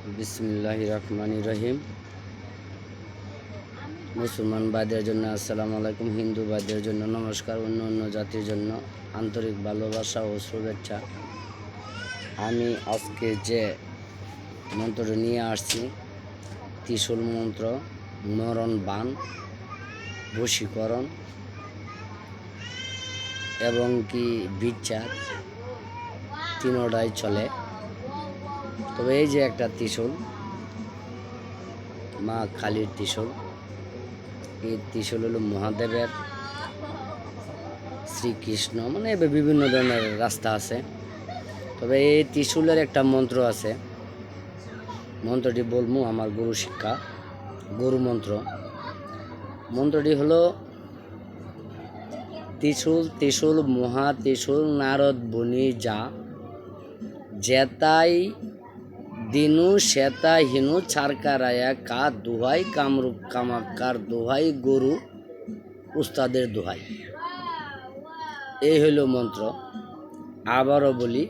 বিসমিল্লাহির রহমানির রহিম। মুসলমান ভাইদের জন্য আসসালামু আলাইকুম, হিন্দু ভাইদের জন্য নমস্কার, অন্য অন্য জাতির জন্য আন্তরিক ভালোবাসা ও শুভেচ্ছা। আমি আজকে যে মন্ত্রটি নিয়ে আসছি, ত্রিশূল মন্ত্র, মরণ বাণ, বশীকরণ এবং কি বিচার তিনোটাই চলে। তবে এই যে একটা ত্রিশূল, মা কালীর ত্রিশূল, এই ত্রিশূল হলো মহাদেবের, শ্রীকৃষ্ণ, মানে বিভিন্ন ধরনের রাস্তা আছে। তবে এই ত্রিশূলের একটা মন্ত্র আছে, মন্ত্রটি বলবো, আমার গুরু শিক্ষা, গুরু মন্ত্র। মন্ত্রটি হলো ত্রিশূল ত্রিশূল মহা ত্রিশূল নারদ বনি যা, জেতাই দিনু শ্বেতা হিনু ছারকারায়া কা দোহাই কামরূপ কামাক্কার দোহাই গরু উস্তাদের দোহাই। এই হইল মন্ত্র। আবারও বলি,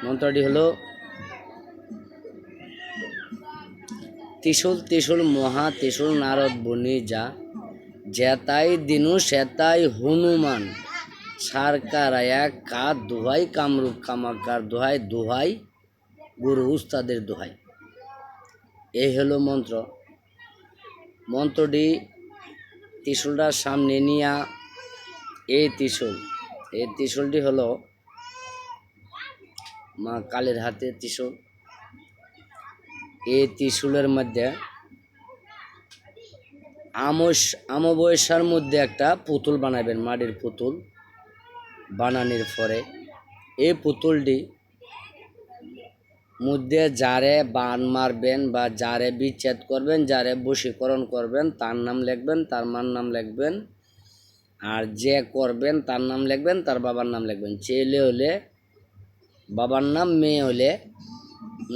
মন্ত্রটি হলো ত্রিশূল ত্রিশূল মহা ত্রিশূল নারদ বনি যা, জেতাই দিনু শ্বেতাই হনুমান সারকারায়া কা দোহাই কামরূপ কামাক্কার দোহাই দোহাই গুরু উস্তাদের দোহাই। এই হলো মন্ত্র। মন্ত্রটি ত্রিশূলটার সামনে নিয়া, এই ত্রিশূলটি হলো মা কালীর হাতে ত্রিশূল। এই ত্রিশূলের মধ্যে অমাবস্যার মধ্যে একটা পুতুল বানাবেন, মাটির পুতুল বানানোর পরে এই পুতুলটি মধ্যে যারে বান মারবেন বা যারে বিচ্ছেদ করবেন, যারে বশীকরণ করবেন, তার নাম লিখবেন, তার মার নাম লিখবেন, আর যে করবেন তার নাম লিখবেন, তার বাবার নাম লিখবেন। ছেলে হলে বাবার নাম, মেয়ে হলে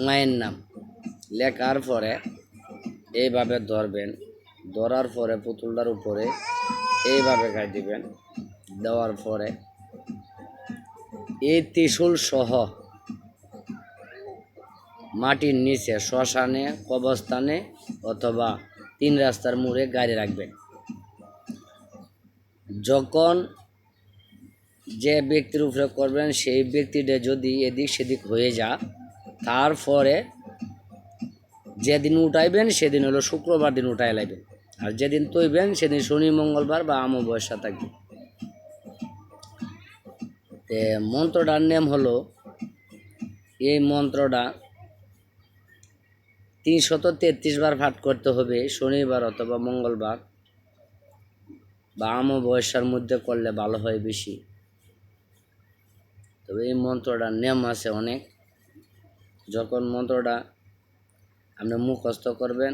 মায়ের নাম। লেখার পরে এইভাবে ধরবেন, ধরার পরে পুতুলটার উপরে এইভাবে গায়ে দিবেন। দেওয়ার পরে এই ত্রিশূল সহ মাটির নিচে শ্মশানে, কবরস্থানে অথবা 3 রাস্তার মোড়ে গাড়ি রাখবেন। যখন যে ব্যক্তির উপরে করবেন সেই ব্যক্তিটা যদি এদিক সেদিক হয়ে যা, তারপরে যেদিন উঠাইবেন সেদিন হলো শুক্রবার দিন উঠাই লাইবেন, আর যেদিন তৈবেন সেদিন শনি মঙ্গলবার বা অমাবস্যা থাকবে। মন্ত্রটার নাম হলো, এই মন্ত্রটা 333 বার পাঠ করতে হবে, শনিবার অথবা মঙ্গলবার বা অমাবস্যার মধ্যে করলে ভালো হয় বেশি। তবে এই মন্ত্রটার নিয়ম আছে অনেক। যখন মন্ত্রটা আপনি মুখস্থ করবেন,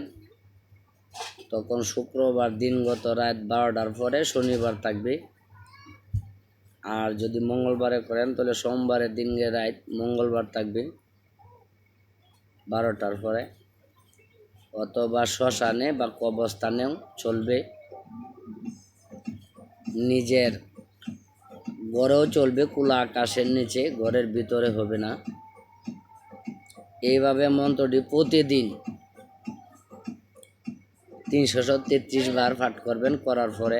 তখন শুক্রবার দিনগত রাত 12টার পরে শনিবার থাকবে। আর যদি মঙ্গলবারে করেন তাহলে সোমবারের দিনকে রাত মঙ্গলবার থাকবে 12টার পরে, অথবা শ্মশানে বা কবরস্থানেও চলবে, নিজের ঘরেও চলবে, খোলা আকাশের নিচে, ঘরের ভিতরে হবে না। এইভাবে মন্ত্রটি প্রতিদিন 333 বার পাঠ করবেন। করার পরে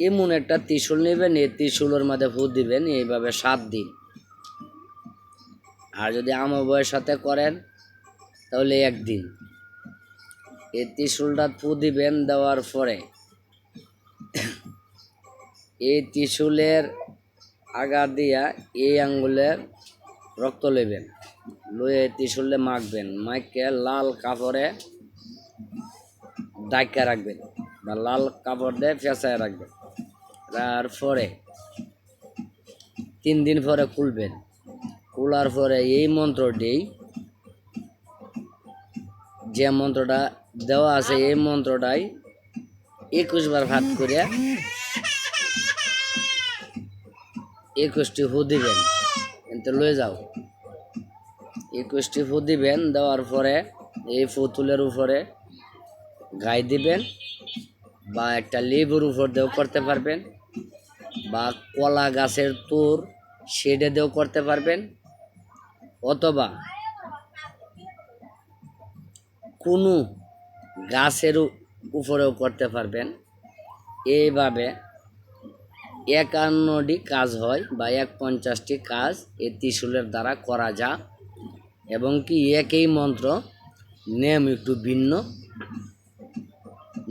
এমন একটা ত্রিশূল নেবেন, এই ত্রিশূলের মধ্যে ফু দিবেন এইভাবে 7 দিন। আর যদি অমাবস্যার সাথে করেন তাহলে 1 দিন। এই ত্রিশূলটা ফু দিবেন, দেওয়ার পরে এই ত্রিশূলের আগা দিয়া এই আঙ্গুলের রক্ত লইবেন, লয়ে ত্রিশূলে মাখবেন, মাখকে লাল কাপড়ে দাগা রাখবেন বা লাল কাপড় দিয়ে পেঁচায় রাখবেন। তারপরে 3 দিন পরে খুলবেন। খোলার পরে এই মন্ত্রটি, যে মন্ত্রটা দেওয়া আছে, এই মন্ত্রটাই 21 বার পাঠ করে 21টি ফু দিবেন। কিন্তু লয়ে যাও 21টি ফু দিবেন। দেওয়ার পরে এই পুতুলের উপরে গায়ে দিবেন, বা একটা লেবুর উপর দিয়েও করতে পারবেন, বা কলা গাছের তুর সেটা দিয়েও করতে পারবেন, অথবা কোনো গাছের উপরেও করতে পারবেন। এইভাবে 51টি কাজ হয় বা 51টি কাজ এই ত্রিশূলের দ্বারা করা যায়, এবং কি একই মন্ত্র, নেম একটু ভিন্ন।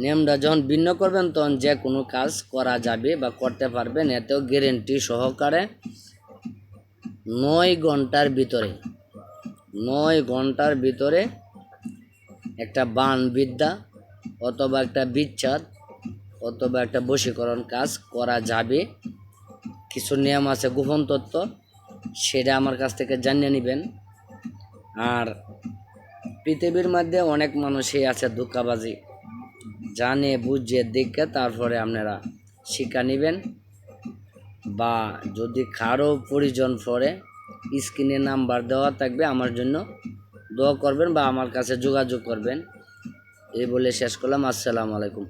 নেমটা যখন ভিন্ন করবেন তখন যে কোনো কাজ করা যাবে বা করতে পারবেন। এতেও গ্যারেন্টি সহকারে 9 ঘন্টার ভিতরে একটা বান বিদ্যা অথবা একটা বিচ্ছেদ অথবা একটা বশীকরণ কাজ করা যাবে। কিছু নিয়ম আছে, গোপন তত্ত্ব, সেটা আমার কাছ থেকে জানিয়ে নেবেন। আর পৃথিবীর মধ্যে অনেক মানুষই আছে ধোঁকাবাজি, জানে বুঝে দেখে তারপরে আপনারা শিক্ষা নেবেন। বা যদি কারো প্রয়োজন পড়ে স্ক্রিনে নাম্বার দেওয়া থাকবে, আমার জন্য দোয়া করবেন বা আমার কাছে যোগাযোগ করবেন। এই বলে শেষ করলাম। আসসালামু আলাইকুম।